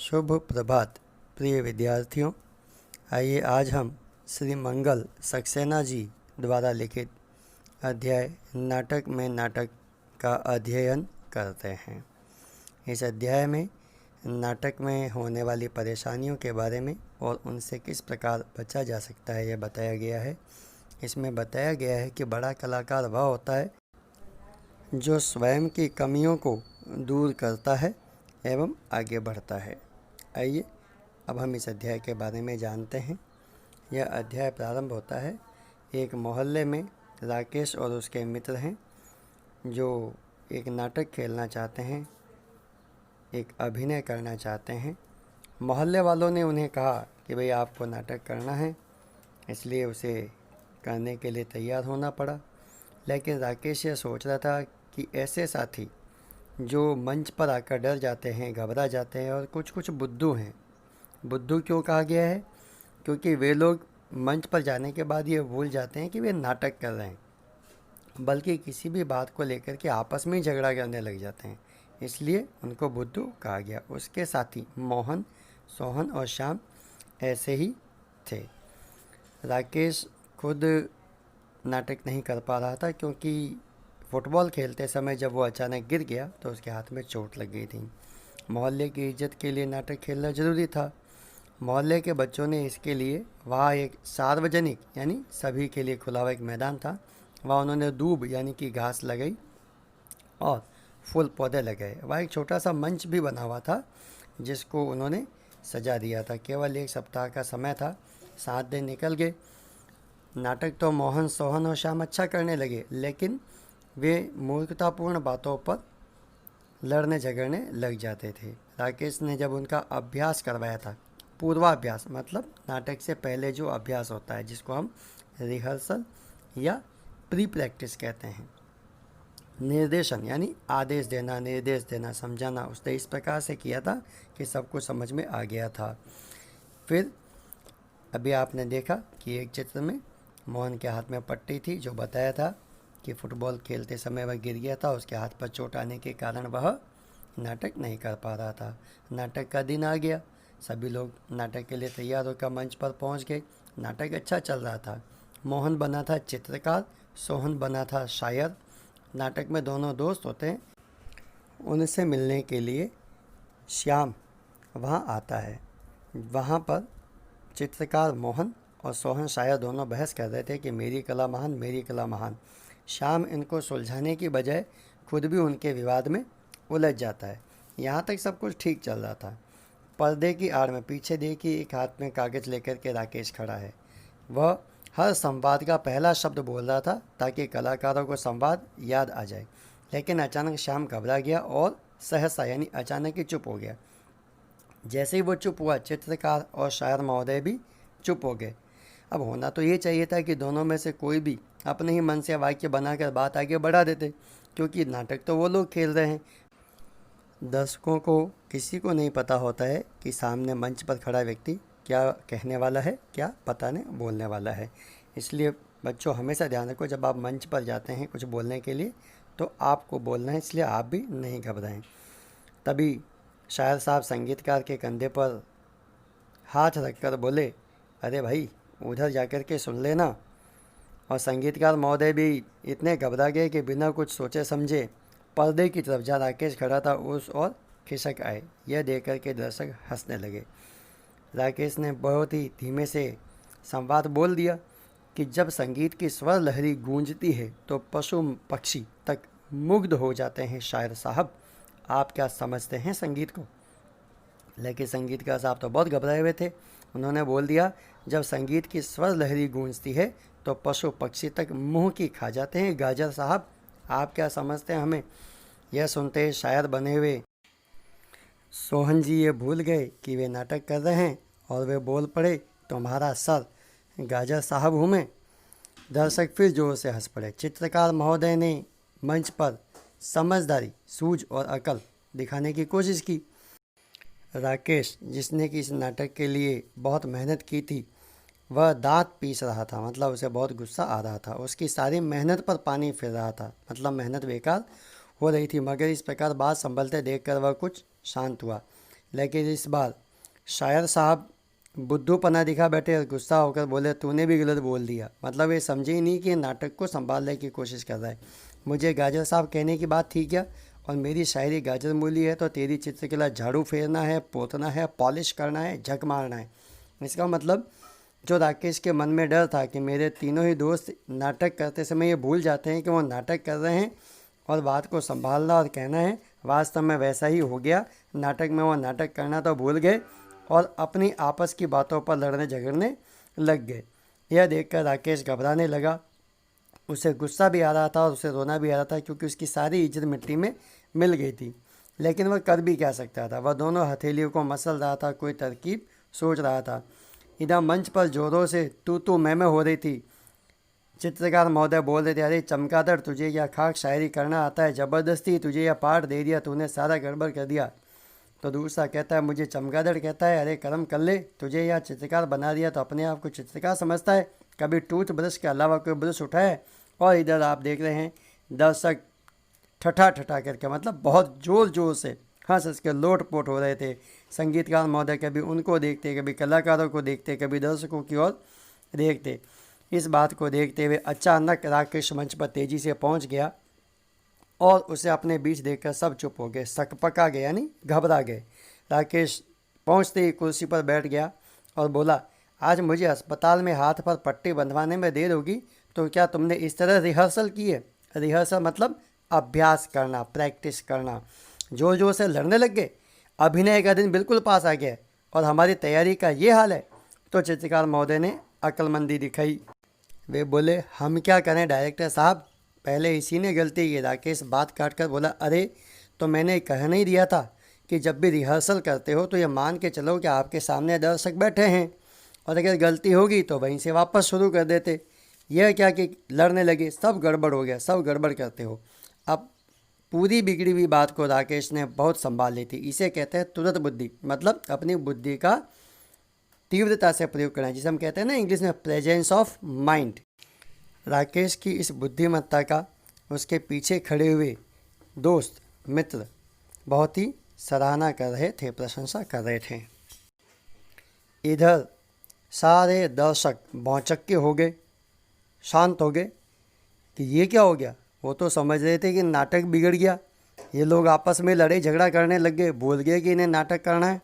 शुभ प्रभात प्रिय विद्यार्थियों। आइए आज हम श्री मंगल सक्सेना जी द्वारा लिखित अध्याय नाटक में नाटक का अध्ययन करते हैं। इस अध्याय में नाटक में होने वाली परेशानियों के बारे में और उनसे किस प्रकार बचा जा सकता है यह बताया गया है। इसमें बताया गया है कि बड़ा कलाकार वह होता है जो स्वयं की कमियों को दूर करता है एवं आगे बढ़ता है। आइए अब हम इस अध्याय के बारे में जानते हैं। यह अध्याय प्रारंभ होता है एक मोहल्ले में राकेश और उसके मित्र हैं जो एक नाटक खेलना चाहते हैं, एक अभिनय करना चाहते हैं। मोहल्ले वालों ने उन्हें कहा कि भाई आपको नाटक करना है, इसलिए उसे करने के लिए तैयार होना पड़ा। लेकिन राकेश यह सोच रहा था कि ऐसे साथी जो मंच पर आकर डर जाते हैं, घबरा जाते हैं और कुछ बुद्धू हैं। बुद्धू क्यों कहा गया है? क्योंकि वे लोग मंच पर जाने के बाद ये भूल जाते हैं कि वे नाटक कर रहे हैं, बल्कि किसी भी बात को लेकर के आपस में ही झगड़ा करने लग जाते हैं, इसलिए उनको बुद्धू कहा गया। उसके साथी मोहन, सोहन और श्याम ऐसे ही थे। राकेश खुद नाटक नहीं कर पा रहा था क्योंकि फुटबॉल खेलते समय जब वो अचानक गिर गया तो उसके हाथ में चोट लग गई थी। मोहल्ले की इज्जत के लिए नाटक खेलना ज़रूरी था। मोहल्ले के बच्चों ने इसके लिए वहाँ एक सार्वजनिक यानी सभी के लिए खुला हुआ एक मैदान था, वहाँ उन्होंने दूब यानी कि घास लगाई और फूल पौधे लगाए। वहाँ एक छोटा सा मंच भी बना हुआ था जिसको उन्होंने सजा दिया था। केवल एक सप्ताह का समय था, 7 दिन निकल गए। नाटक तो मोहन, सोहन और श्याम अच्छा करने लगे, लेकिन वे मूर्खतापूर्ण बातों पर लड़ने झगड़ने लग जाते थे। राकेश ने जब उनका अभ्यास करवाया था, पूर्वाभ्यास मतलब नाटक से पहले जो अभ्यास होता है जिसको हम रिहर्सल या प्री प्रैक्टिस कहते हैं, निर्देशन यानी आदेश देना, निर्देश देना, समझाना, उसने इस प्रकार से किया था कि सब कुछ समझ में आ गया था। फिर अभी आपने देखा कि एक चित्र में मोहन के हाथ में पट्टी थी, जो बताया था कि फुटबॉल खेलते समय वह गिर गया था, उसके हाथ पर चोट आने के कारण वह नाटक नहीं कर पा रहा था। नाटक का दिन आ गया, सभी लोग नाटक के लिए तैयार होकर मंच पर पहुंच गए। नाटक अच्छा चल रहा था। मोहन बना था चित्रकार, सोहन बना था शायर। नाटक में दोनों दोस्त होते हैं, उनसे मिलने के लिए श्याम वहाँ आता है। वहाँ पर चित्रकार मोहन और सोहन शायर दोनों बहस कर रहे थे कि मेरी कला महान, मेरी कला महान। श्याम इनको सुलझाने की बजाय खुद भी उनके विवाद में उलझ जाता है। यहाँ तक सब कुछ ठीक चल रहा था। पर्दे की आड़ में पीछे देखिए, एक हाथ में कागज़ लेकर के राकेश खड़ा है। वह हर संवाद का पहला शब्द बोल रहा था ताकि कलाकारों को संवाद याद आ जाए। लेकिन अचानक श्याम घबरा गया और सहसा यानी अचानक ही चुप हो गया। जैसे ही वो चुप हुआ, चित्रकार और शायर महोदय भी चुप हो गए। अब होना तो ये चाहिए था कि दोनों में से कोई भी अपने ही मन से वाक्य बनाकर बात आगे बढ़ा देते, क्योंकि नाटक तो वो लोग खेल रहे हैं। दर्शकों को किसी को नहीं पता होता है कि सामने मंच पर खड़ा व्यक्ति क्या कहने वाला है, क्या पता नहीं बोलने वाला है। इसलिए बच्चों हमेशा ध्यान रखो, जब आप मंच पर जाते हैं कुछ बोलने के लिए तो आपको बोलना है, इसलिए आप भी नहीं घबराएं। तभी शायर साहब संगीतकार के कंधे पर हाथ रखकर बोले, अरे भाई उधर जाकर के सुन लेना। और संगीतकार महोदय भी इतने घबरा गए कि बिना कुछ सोचे समझे पर्दे की तरफ जहाँ राकेश खड़ा था उस और खिसक आए। यह देख कर के दर्शक हंसने लगे। राकेश ने बहुत ही धीमे से संवाद बोल दिया कि जब संगीत की स्वर लहरी गूंजती है तो पशु पक्षी तक मुग्ध हो जाते हैं। शायर साहब, आप क्या समझते हैं संगीत को? लेकिन संगीतकार साहब तो बहुत घबराए हुए थे। उन्होंने बोल दिया, जब संगीत की स्वर लहरी गूंजती है तो पशु पक्षी तक मुंह की खा जाते हैं। गाजर साहब, आप क्या समझते हैं हमें? यह सुनते ही शायर बने हुए सोहन जी ये भूल गए कि वे नाटक कर रहे हैं और वे बोल पड़े, तुम्हारा सर गाजर साहब हूँ मैं। दर्शक फिर जोर से हंस पड़े। चित्रकार महोदय ने मंच पर समझदारी, सूझ और अकल दिखाने की कोशिश की। राकेश, जिसने कि इस नाटक के लिए बहुत मेहनत की थी, वह दांत पीस रहा था, मतलब उसे बहुत गुस्सा आ रहा था। उसकी सारी मेहनत पर पानी फिर रहा था, मतलब मेहनत बेकार हो रही थी। मगर इस प्रकार बात संभलते देखकर वह कुछ शांत हुआ। लेकिन इस बार शायर साहब बुद्धूपना दिखा बैठे और गुस्सा होकर बोले, तूने भी गलत बोल दिया। मतलब ये समझे ही नहीं कि नाटक को संभालने की कोशिश कर रहा है। मुझे गाजर साहब कहने की बात थी क्या? और मेरी शायरी गाजर मूली है तो तेरी चित्रकला झाड़ू फेरना है, पोतना है, पॉलिश करना है, झक मारना है। इसका मतलब जो राकेश के मन में डर था कि मेरे तीनों ही दोस्त नाटक करते समय ये भूल जाते हैं कि वो नाटक कर रहे हैं और बात को संभालना और कहना है, वास्तव में वैसा ही हो गया। नाटक में वो नाटक करना तो भूल गए और अपनी आपस की बातों पर लड़ने झगड़ने लग गए। यह देखकर राकेश घबराने लगा। उसे गुस्सा भी आ रहा था और उसे रोना भी आ रहा था, क्योंकि उसकी सारी इज्जत मिट्टी में मिल गई थी। लेकिन वह कर भी क्या सकता था? वह दोनों हथेलियों को मसल रहा था, कोई तरकीब सोच रहा था। इधर मंच पर जोरों से तू मैं हो रही थी। चित्रकार महोदय बोल रहे थे, अरे चमगादड़, तुझे यह खाक शायरी करना आता है? ज़बरदस्ती तुझे यह पाठ दे दिया, तूने सारा गड़बड़ कर दिया। तो दूसरा कहता है, मुझे चमगादड़ कहता है? अरे कर्म कर ले, तुझे यह चित्रकार बना दिया तो अपने आप को चित्रकार समझता है? कभी टूथ ब्रश के अलावा कोई ब्रश उठाए? और इधर आप देख रहे हैं दर्शक ठठा ठठा करके, मतलब बहुत ज़ोर ज़ोर से हंस हंस के लोट पोट हो रहे थे। संगीतकार महोदय कभी उनको देखते, कभी कलाकारों को देखते, कभी दर्शकों की ओर देखते। इस बात को देखते हुए अचानक राकेश मंच पर तेज़ी से पहुंच गया और उसे अपने बीच देखकर सब चुप हो गए, सकपका गए, यानी घबरा गए। राकेश पहुंचते ही कुर्सी पर बैठ गया और बोला, आज मुझे अस्पताल में हाथ पर पट्टी बंधवाने में देर होगी, तो क्या तुमने इस तरह रिहर्सल की है? रिहर्सल मतलब अभ्यास करना, प्रैक्टिस करना। जोर जोर से लड़ने लग गए। अभिनय का दिन बिल्कुल पास आ गया और हमारी तैयारी का ये हाल है। तो चित्रकार महोदय ने अक्लमंदी दिखाई। वे बोले, हम क्या करें डायरेक्टर साहब, पहले इसी ने गलती की। राकेश बात काट कर बोला, अरे तो मैंने कह नहीं दिया था कि जब भी रिहर्सल करते हो तो ये मान के चलो कि आपके सामने दर्शक बैठे हैं और अगर गलती होगी तो वहीं से वापस शुरू कर देते। यह क्या कि लड़ने लगे, सब गड़बड़ हो गया, सब गड़बड़ करते हो। अब पूरी बिगड़ी हुई बात को राकेश ने बहुत संभाल ली थी। इसे कहते हैं तुरंत बुद्धि, मतलब अपनी बुद्धि का तीव्रता से प्रयोग करना, जिसे हम कहते हैं ना इंग्लिश में प्रेजेंस ऑफ माइंड। राकेश की इस बुद्धिमत्ता का उसके पीछे खड़े हुए दोस्त मित्र बहुत ही सराहना कर रहे थे, प्रशंसा कर रहे थे। इधर सारे दर्शक भौचक्के हो गए, शांत हो गए कि ये क्या हो गया। वो तो समझ रहे थे कि नाटक बिगड़ गया, ये लोग आपस में लड़ाई झगड़ा करने लग गए, भूल गए कि इन्हें नाटक करना है।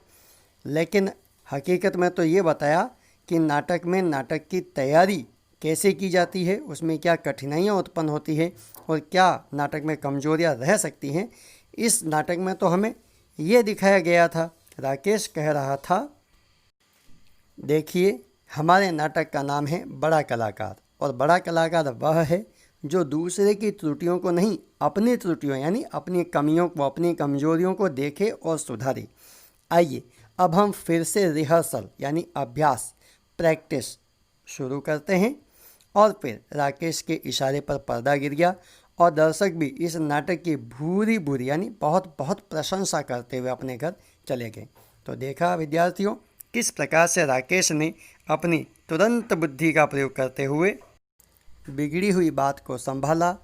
लेकिन हकीकत में तो ये बताया कि नाटक में नाटक की तैयारी कैसे की जाती है, उसमें क्या कठिनाइयाँ उत्पन्न होती है और क्या नाटक में कमजोरियाँ रह सकती हैं। इस नाटक में तो हमें ये दिखाया गया था। राकेश कह रहा था, देखिए हमारे नाटक का नाम है बड़ा कलाकार, और बड़ा कलाकार वह है जो दूसरे की त्रुटियों को नहीं, अपनी त्रुटियों यानी अपनी कमियों को, अपनी कमजोरियों को देखे और सुधारे। आइए अब हम फिर से रिहर्सल यानी अभ्यास, प्रैक्टिस शुरू करते हैं। और फिर राकेश के इशारे पर पर्दा गिर गया और दर्शक भी इस नाटक की भूरी भूरी यानी बहुत बहुत प्रशंसा करते हुए अपने घर चले गए। तो देखा विद्यार्थियों, किस प्रकार से राकेश ने अपनी तुरंत बुद्धि का प्रयोग करते हुए बिगड़ी हुई बात को संभाला,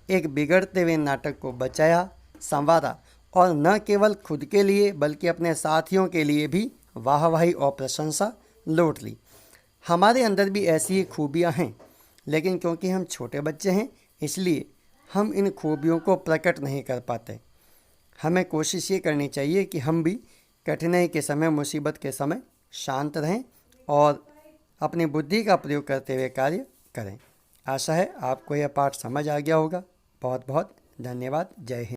एक बिगड़ते हुए नाटक को बचाया, संवारा और न केवल खुद के लिए बल्कि अपने साथियों के लिए भी वाहवाही और प्रशंसा लौट ली। हमारे अंदर भी ऐसी ही खूबियाँ हैं, लेकिन क्योंकि हम छोटे बच्चे हैं इसलिए हम इन खूबियों को प्रकट नहीं कर पाते। हमें कोशिश ये करनी चाहिए कि हम भी कठिनाई के समय, मुसीबत के समय शांत रहें और अपनी बुद्धि का प्रयोग करते हुए कार्य करें। आशा है आपको यह पाठ समझ आ गया होगा। बहुत बहुत धन्यवाद। जय हिंद।